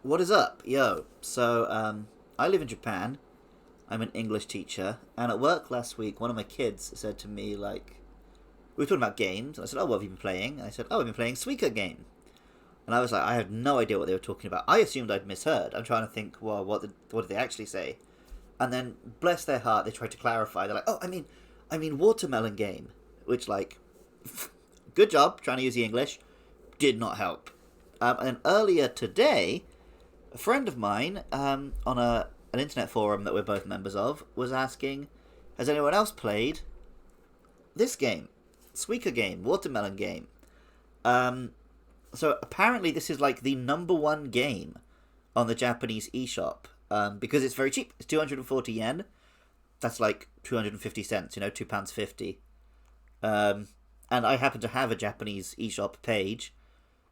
What is up? Yo. So, I live in Japan. I'm an English teacher. And at work last week, one of my kids said to me, like, we were talking about games. And I said, oh, what have you been playing? And I said, oh, I've been playing Suika game. And I was like, I had no idea what they were talking about. I assumed I'd misheard. I'm trying to think, well, what did they actually say? And then, bless their heart, they tried to clarify. They're like, oh, I mean watermelon game. Which, like, good job trying to use the English. Did not help. And then earlier today, a friend of mine on an internet forum that we're both members of was asking, has anyone else played this game? Suika game, watermelon game. So apparently this is like the #1 game on the Japanese eShop because it's very cheap. It's 240 yen. That's like 250 cents, £2.50. And I happen to have a Japanese eShop page.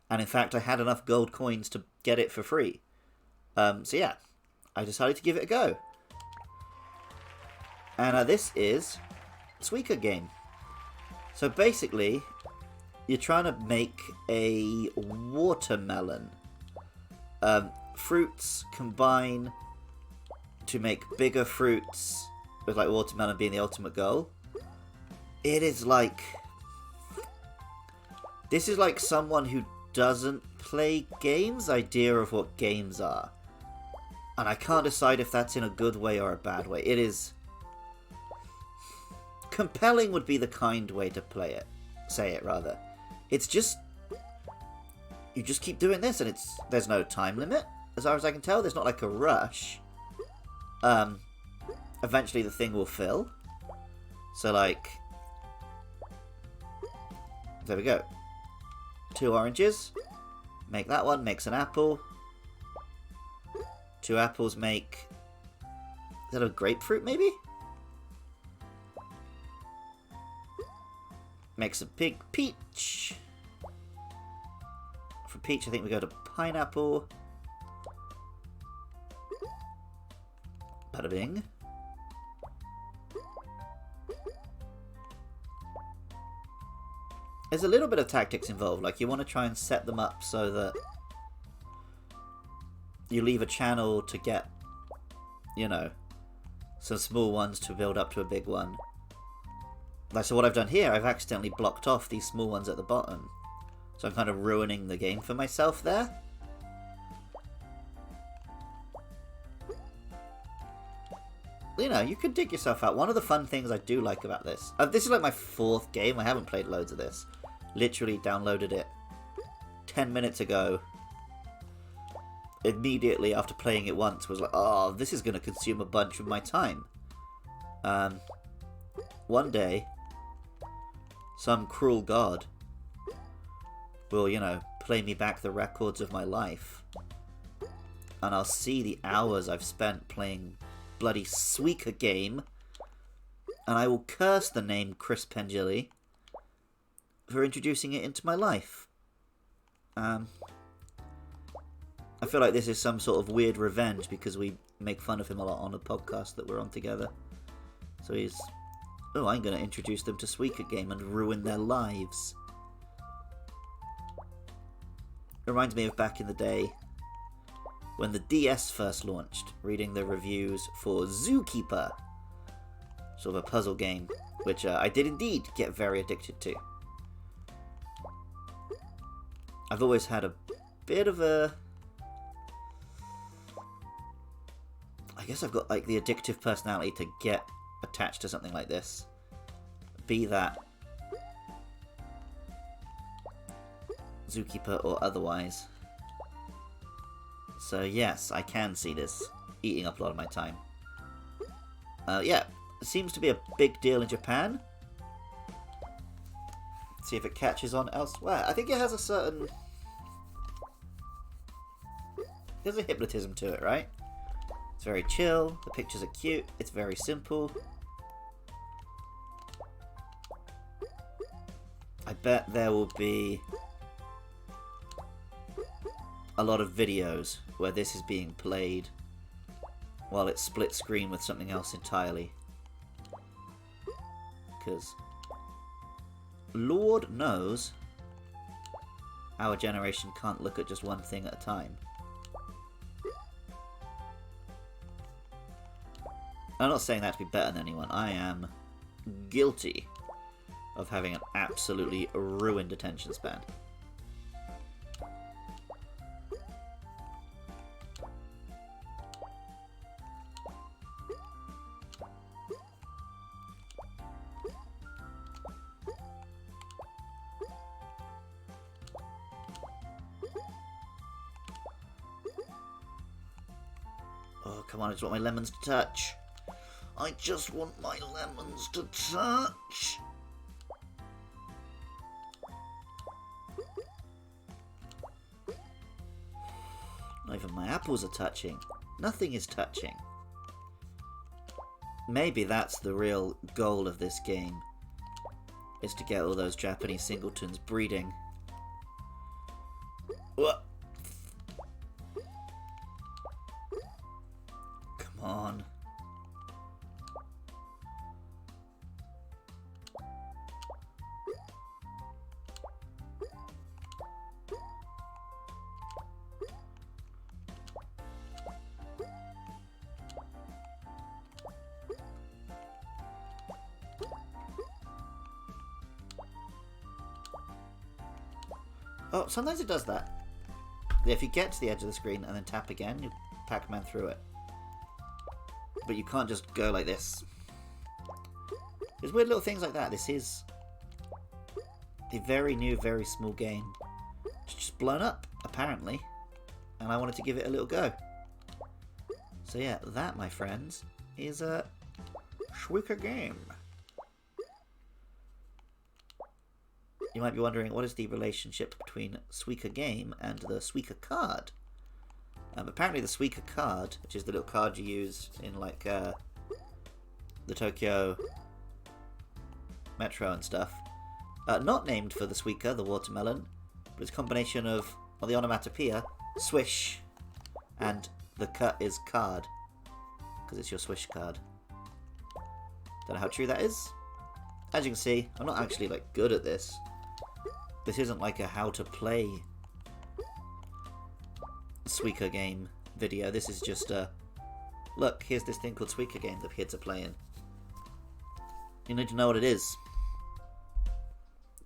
And in fact, I had enough gold coins to get it for free. So yeah, I decided to give it a go. And this is Suika game. So basically, you're trying to make a watermelon. Fruits combine to make bigger fruits, with like watermelon being the ultimate goal. It is like... This is like someone who doesn't play games idea of what games are. And I can't decide if that's in a good way or a bad way. It is... Compelling would be the kind way to play it. Say it, rather. It's just... You just keep doing this, and there's no time limit. As far as I can tell, there's not like a rush. Eventually the thing will fill. So, like... There we go. 2 oranges. Make that one. Makes an apple. 2 apples make... Is that a grapefruit, maybe? Makes a big peach. For peach, I think we go to pineapple. Bada bing. There's a little bit of tactics involved. Like, you want to try and set them up so that you leave a channel to get, some small ones to build up to a big one. Like, so what I've done here, I've accidentally blocked off these small ones at the bottom. So I'm kind of ruining the game for myself there. You could dig yourself out. One of the fun things I do like about this... this is like my 4th game. I haven't played loads of this. Literally downloaded it 10 minutes ago. Immediately after playing it once was like, oh, this is going to consume a bunch of my time. One day, some cruel god will, play me back the records of my life. And I'll see the hours I've spent playing bloody Suika game. And I will curse the name Chris Pengilly for introducing it into my life. I feel like this is some sort of weird revenge because we make fun of him a lot on a podcast that we're on together. So he's... Oh, I'm going to introduce them to Suika game and ruin their lives. It reminds me of back in the day when the DS first launched, reading the reviews for Zookeeper. Sort of a puzzle game, which I did indeed get very addicted to. I've always had a bit of a... I guess I've got like the addictive personality to get attached to something like this. Be that Zookeeper or otherwise. So yes, I can see this eating up a lot of my time. Yeah, it seems to be a big deal in Japan. Let's see if it catches on elsewhere. I think it has a certain... There's a hypnotism to it, right? It's very chill, the pictures are cute, it's very simple. I bet there will be a lot of videos where this is being played while it's split screen with something else entirely. Because Lord knows our generation can't look at just one thing at a time. I'm not saying that to be better than anyone. I am guilty of having an absolutely ruined attention span. Oh, come on, I just want my lemons to touch. I just want my lemons to touch. Not even my apples are touching. Nothing is touching. Maybe that's the real goal of this game, is to get all those Japanese singletons breeding. What? Come on. Oh, sometimes it does that. If you get to the edge of the screen and then tap again, you Pac-Man through it. But you can't just go like this. There's weird little things like that. This is a very new, very small game. It's just blown up, apparently. And I wanted to give it a little go. So yeah, that, my friends, is a Suika game. You might be wondering, what is the relationship between Suika game and the Suika card? Apparently the Suika card, which is the little card you use in like the Tokyo Metro and stuff, not named for the Suika, the watermelon, but it's a combination of, well, the onomatopoeia, swish, and the cut is card, because it's your swish card. Don't know how true that is. As you can see, I'm not actually like good at this. This isn't like a how to play Suika game video. This is just a, look, here's this thing called Suika game that kids are playing. You need to know what it is,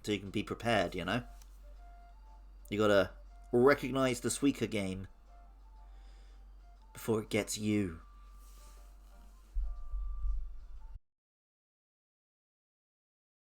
so you can be prepared, you know? You gotta recognize the Suika game before it gets you.